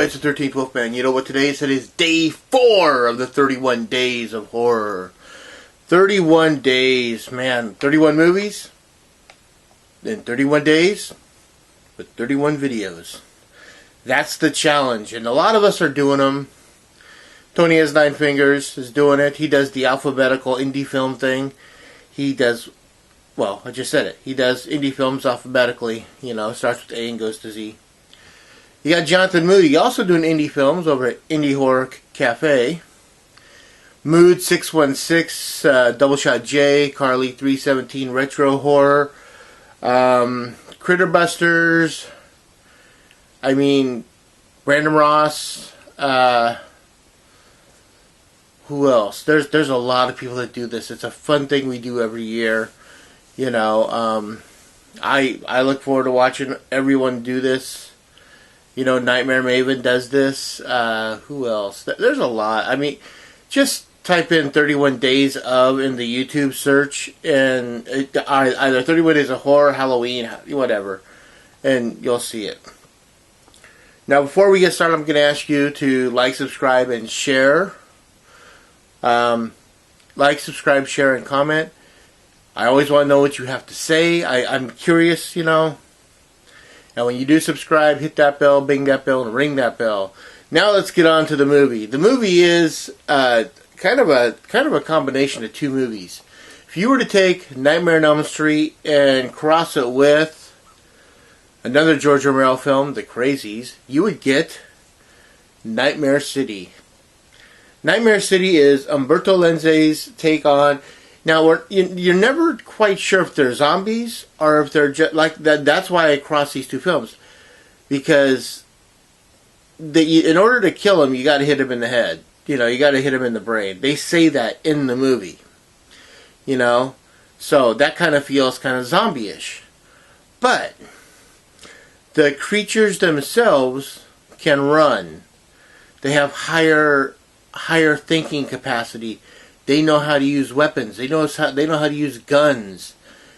Ben's the 13th Wolfman. You know what today is? It is day 4 of the 31 days of horror. 31 days, man. 31 movies in 31 days with 31 videos. That's the challenge, and a lot of us are doing them. Tony Has Nine Fingers is doing it. He does the alphabetical indie film thing. He does, well, I just said it. He does indie films alphabetically. You know, starts with A and goes to Z. You got Jonathan Moody also doing indie films over at Indie Horror Cafe. Mood 616, Double Shot J, Carly 317 Retro Horror, Critter Busters. I mean, Brandon Ross. Who else? There's a lot of people that do this. It's a fun thing we do every year. You know, I look forward to watching everyone do this. You know, Nightmare Maven does this. Who else? There's a lot. I mean, just type in 31 Days of in the YouTube search, and either 31 Days of Horror, Halloween, whatever, and you'll see it. Now, before we get started, I'm going to ask you to like, subscribe, and share. Like, subscribe, share, and comment. I always want to know what you have to say. I'm curious, you know. And when you do subscribe, hit that bell, bing that bell, and ring that bell. Now let's get on to the movie. The movie is kind of a combination of two movies. If you were to take Nightmare on Elm Street and cross it with another George Romero film, The Crazies, you would get Nightmare City. Nightmare City is Umberto Lenzi's take on. Now, you're never quite sure if they're zombies or if they're just like that. That's why I cross these two films, because in order to kill them, you got to hit them in the head. You know, you got to hit them in the brain. They say that in the movie. You know, so that kind of feels kind of zombie-ish. But the creatures themselves can run. They have higher thinking capacity. They know how to use weapons. They know how to use guns.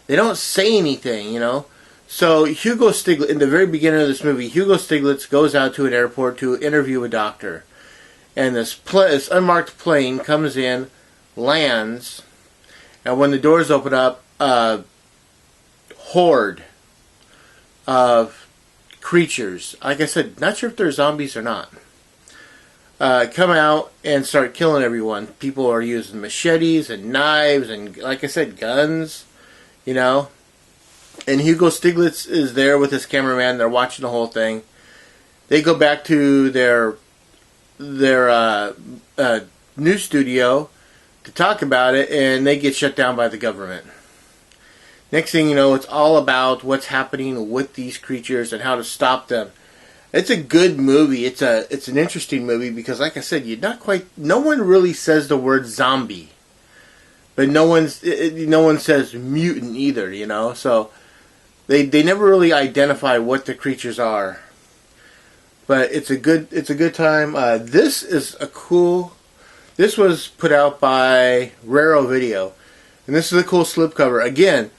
They don't say anything, you know. So Hugo Stiglitz, in the very beginning of this movie, Hugo Stiglitz goes out to an airport to interview a doctor. And this unmarked plane comes in, lands, and when the doors open up, a horde of creatures, like I said, not sure if they're zombies or not, come out and start killing everyone. People are using machetes and knives and, like I said, guns, you know. And Hugo Stiglitz is there with his cameraman. They're watching the whole thing. They go back to their news studio to talk about it, and they get shut down by the government. Next thing you know, it's all about what's happening with these creatures and how to stop them. It's a good movie. It's an interesting movie because, like I said, no one really says the word zombie, but no one says mutant either. You know, so they never really identify what the creatures are. But it's a good time. This was put out by Raro Video, and this is a cool slipcover. Again,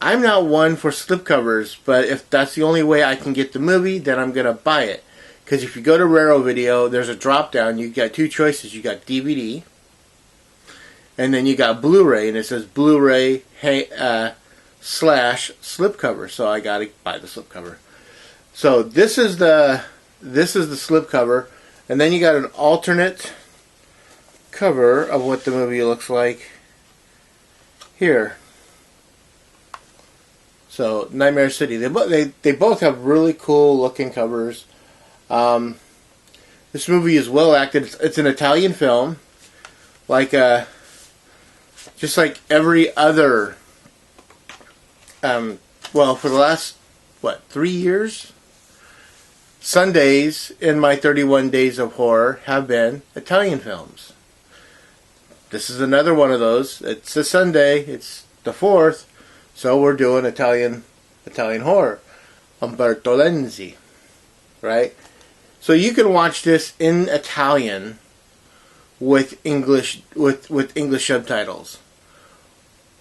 I'm not one for slipcovers, but if that's the only way I can get the movie, then I'm going to buy it. Because if you go to Raro Video, there's a drop down. You got two choices. You got DVD, and then you got Blu-ray, and it says Blu-ray / slipcover. So I got to buy the slipcover. So this is the slipcover, and then you got an alternate cover of what the movie looks like here. So, Nightmare City. They both have really cool looking covers. This movie is well acted. It's an Italian film, just like every other. For the last 3 years, Sundays in my 31 Days of Horror have been Italian films. This is another one of those. It's a Sunday. It's the 4th. So we're doing Italian horror. Umberto Lenzi. Right? So you can watch this in Italian with English subtitles.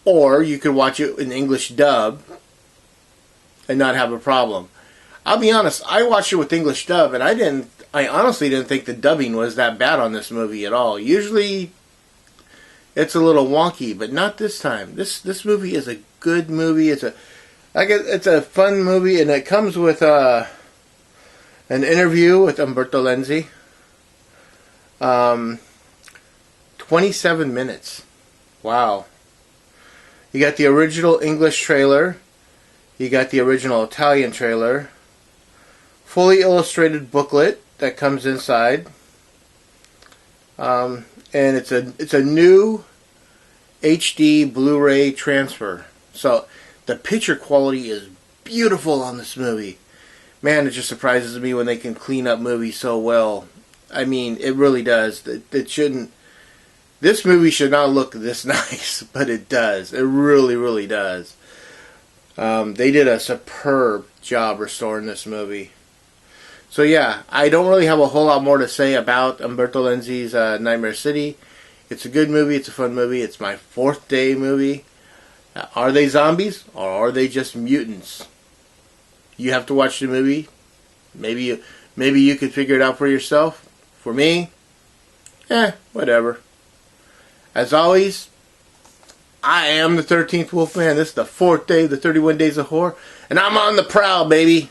Or you could watch it in English dub and not have a problem. I'll be honest, I watched it with English dub and I I honestly didn't think the dubbing was that bad on this movie at all. Usually it's a little wonky, but not this time. This movie is a good movie. It's a fun movie, and it comes with an interview with Umberto Lenzi. 27 minutes. Wow. You got the original English trailer. You got the original Italian trailer. Fully illustrated booklet that comes inside. And it's a new HD Blu-ray transfer. So the picture quality is beautiful on this movie. Man, it just surprises me when they can clean up movies so well. I mean, it really does. It shouldn't. This movie should not look this nice, but it does. It really, really does. They did a superb job restoring this movie. So yeah, I don't really have a whole lot more to say about Umberto Lenzi's Nightmare City. It's a good movie. It's a fun movie. It's my fourth day movie. Are they zombies or are they just mutants? You have to watch the movie. Maybe you could figure it out for yourself. For me, whatever. As always, I am the 13th Wolfman. This is the fourth day of the 31 Days of Horror, and I'm on the prowl, baby.